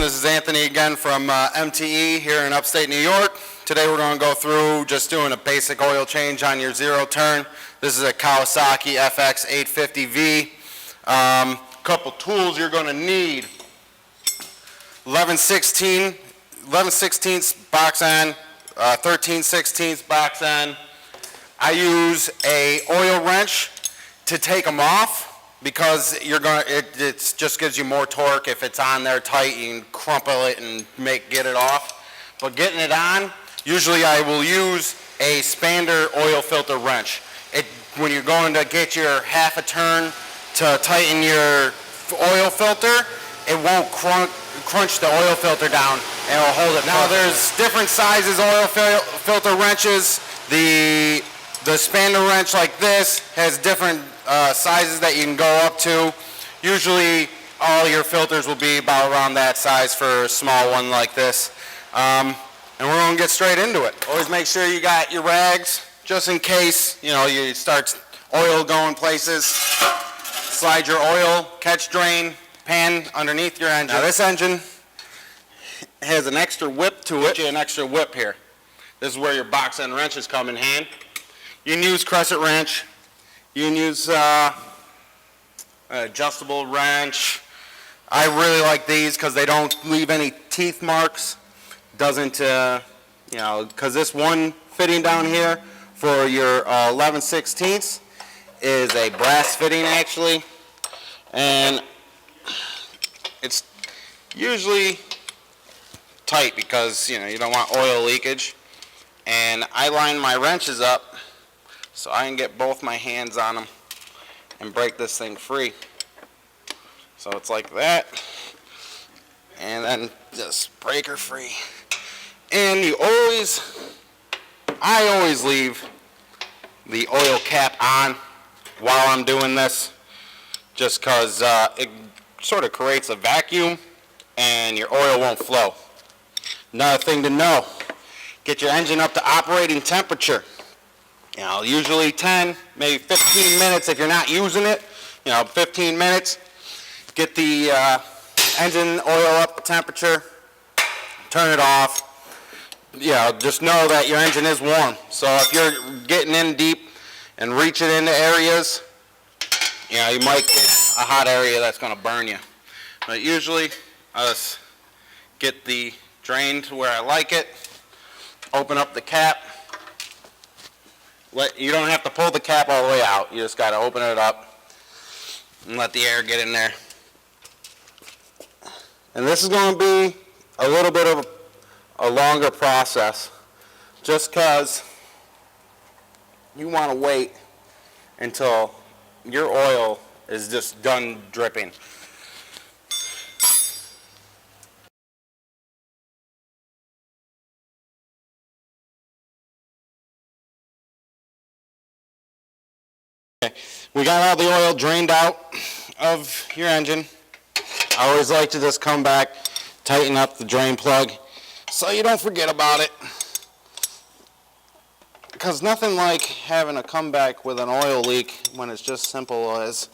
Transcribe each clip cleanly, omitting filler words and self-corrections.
This is Anthony again from MTE here in upstate New York. Today we're going to go through just doing a basic oil change on your zero turn. This is a Kawasaki FX 850V. Couple tools you're going to need. 11/16 box end, 13/16 box end. I use a oil wrench to take them off, because it just gives you more torque. If it's on there tight, you can crumple it and get it off. But getting it on, usually I will use a Spander oil filter wrench. When you're going to get your half a turn to tighten your oil filter, it won't crunch the oil filter down, and it'll hold it. Now there's different sizes oil filter wrenches. The Spander wrench like this has different sizes that you can go up to. Usually all your filters will be about around that size for a small one like this. And we're going to get straight into it. Always make sure you got your rags, just in case you start oil going places. Slide your oil catch drain pan underneath your engine. Now this engine has an extra whip to it. An extra whip here. This is where your box end wrenches come in hand. You can use crescent wrench. You can use adjustable wrench. I really like these because they don't leave any teeth marks. Doesn't, because this one fitting down here for your 11/16 is a brass fitting actually, and it's usually tight because you don't want oil leakage. And I line my wrenches up so I can get both my hands on them and break this thing free. So it's like that, and then just break her free. And I always leave the oil cap on while I'm doing this, just because it sort of creates a vacuum and your oil won't flow. Another thing to know, get your engine up to operating temperature. Usually 10, maybe 15 minutes if you're not using it. 15 minutes. Get the engine oil up to temperature. Turn it off. Just know that your engine is warm. So if you're getting in deep and reaching into areas, you might get a hot area that's going to burn you. But usually I just get the drain to where I like it. Open up the cap. You don't have to pull the cap all the way out. You just got to open it up and let the air get in there. And this is going to be a little bit of a longer process, just because you want to wait until your oil is just done dripping. We got all the oil drained out of your engine. I always like to just come back, tighten up the drain plug so you don't forget about it. Because nothing like having to come back with an oil leak when it's just simple as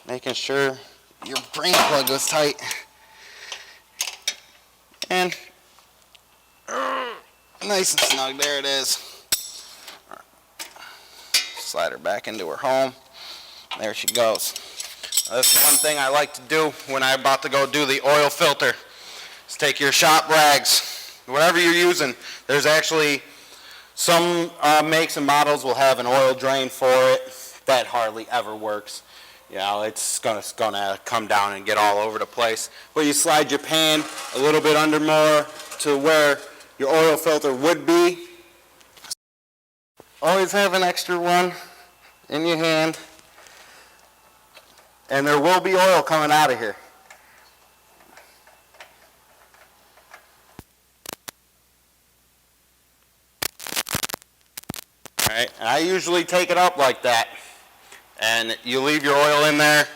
making sure your drain plug is tight. And nice and snug, there it is. Slide her back into her home. There she goes. This is one thing I like to do when I'm about to go do the oil filter. Is take your shop rags, whatever you're using. There's actually some makes and models will have an oil drain for it. That hardly ever works. It's gonna come down and get all over the place. But you slide your pan a little bit under more to where your oil filter would be. Always have an extra one in your hand, and there will be oil coming out of here. All right, and I usually take it up like that, and you leave your oil in there,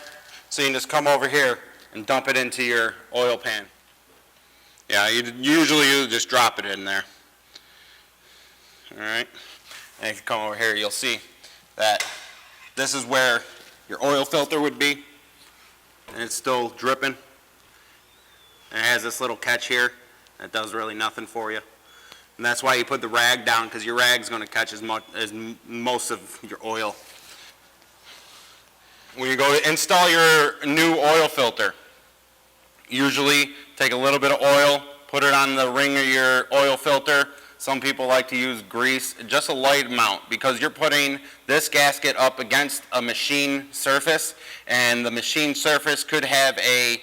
so you can just come over here and dump it into your oil pan. Usually you just drop it in there. All right. And if you come over here, you'll see that this is where your oil filter would be, and it's still dripping. And it has this little catch here that does really nothing for you. And that's why you put the rag down, because your rag's going to catch as most of your oil. When you go to install your new oil filter, usually take a little bit of oil, put it on the ring of your oil filter. Some people like to use grease, just a light amount, because you're putting this gasket up against a machine surface, and the machine surface could have a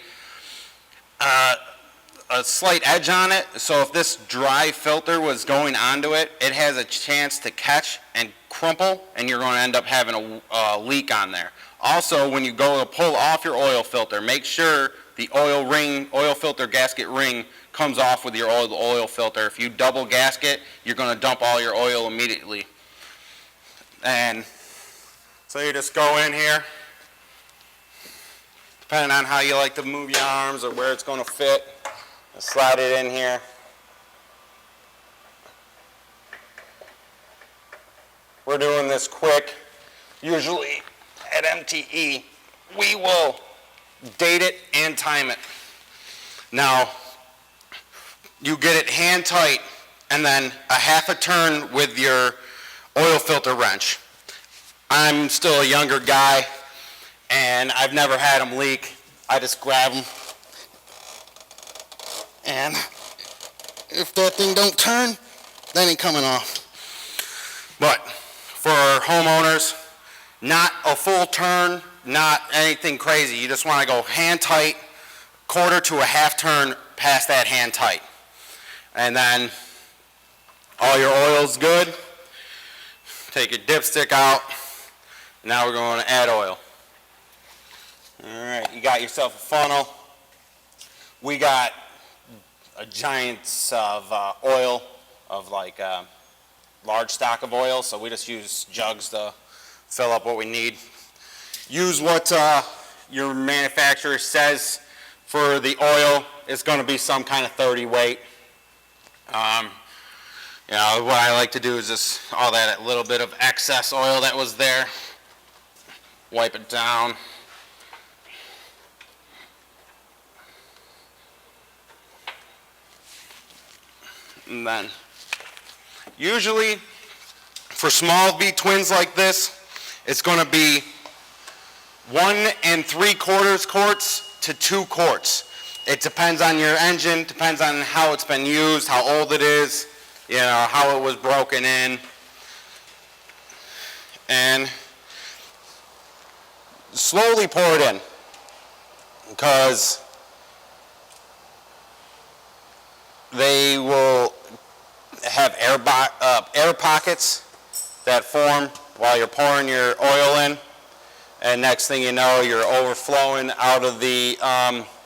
slight edge on it. So if this dry filter was going onto it, it has a chance to catch and crumple, and you're going to end up having a leak on there. Also, when you go to pull off your oil filter, make sure the oil filter gasket ring comes off with your oil filter. If you double gasket, you're going to dump all your oil immediately. And so you just go in here, depending on how you like to move your arms or where it's going to fit, and slide it in here. We're doing this quick. Usually at MTE, we will date it and time it. Now, you get it hand tight and then a half a turn with your oil filter wrench. I'm still a younger guy and I've never had them leak. I just grab them, and if that thing don't turn, that ain't coming off. But for homeowners, not a full turn, not anything crazy. You just want to go hand tight, quarter to a half turn past that hand tight. And then all your oil's good. Take your dipstick out. Now we're going to add oil. All right, you got yourself a funnel. We got a giant of oil, of like a large stock of oil, so we just use jugs to fill up what we need. Use what your manufacturer says for the oil. It's going to be some kind of 30 weight. You know, what I like to do is just all that little bit of excess oil that was there, wipe it down. And then, usually, for small V twins like this, it's going to be 1 3/4 quarts to 2 quarts. It depends on your engine, depends on how it's been used, how old it is, you know, how it was broken in. And slowly pour it in, because they will have air pockets that form while you're pouring your oil in, and next thing you know, you're overflowing out of the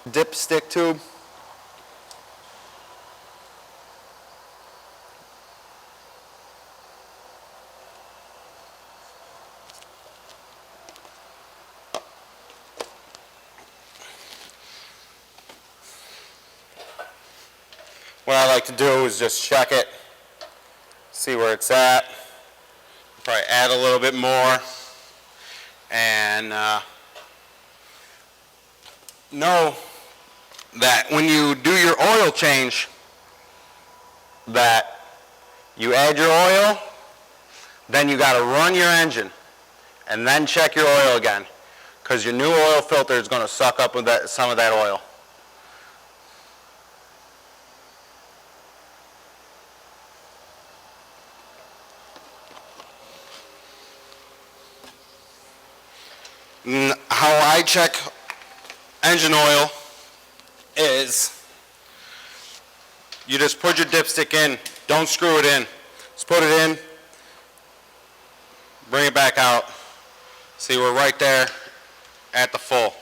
dipstick tube. What I like to do is just check it, see where it's at, probably add a little bit more, and know that when you do your oil change, that you add your oil, then you got to run your engine, and then check your oil again, because your new oil filter is going to suck up with some of that oil. How I check engine oil is you just put your dipstick in, don't screw it in. Just put it in, bring it back out. See, we're right there at the full.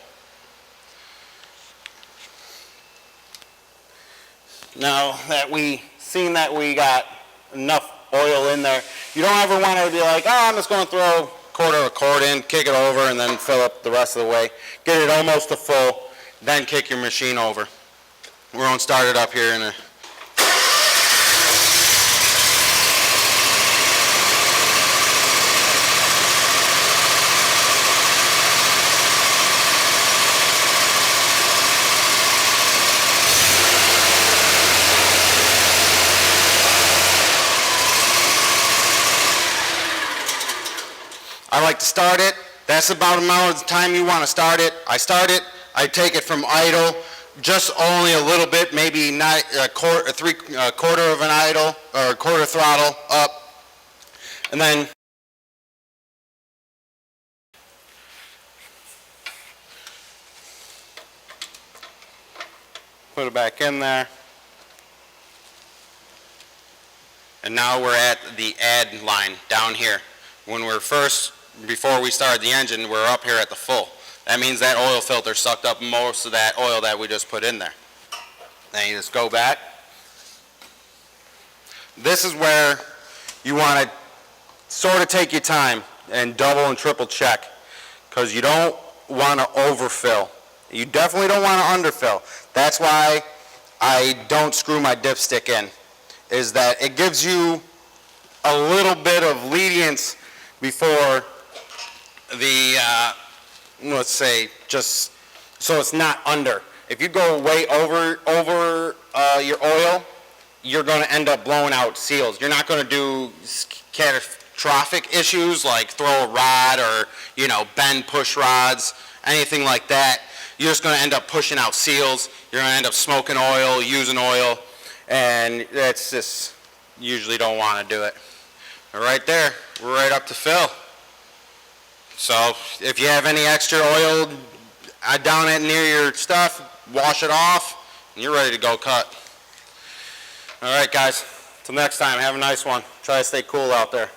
Now that we seen that we got enough oil in there, you don't ever want to be like, oh, I'm just going to throw quarter of a quart in, kick it over, and then fill up the rest of the way. Get it almost to full, then kick your machine over. We're going to start it up here in a I like to start it. That's about the amount of time you want to start it. I start it, I take it from idle, just only a little bit, maybe not a quarter of an idle, or a quarter throttle up, and then put it back in there. And now we're at the add line down here. When we're before we started the engine, we're up here at the full. That means that oil filter sucked up most of that oil that we just put in there. Then you just go back. This is where you want to sort of take your time and double and triple check, because you don't want to overfill. You definitely don't want to underfill. That's why I don't screw my dipstick in, is that it gives you a little bit of lenience before the, let's say, just so it's not under. If you go way over your oil, you're going to end up blowing out seals. You're not going to do catastrophic issues like throw a rod or, bend push rods, anything like that. You're just going to end up pushing out seals. You're going to end up smoking oil, using oil, and that's just, usually don't want to do it. But right there, we're right up to fill. So if you have any extra oil down it near your stuff, wash it off, and you're ready to go cut. All right, guys, till next time, have a nice one. Try to stay cool out there.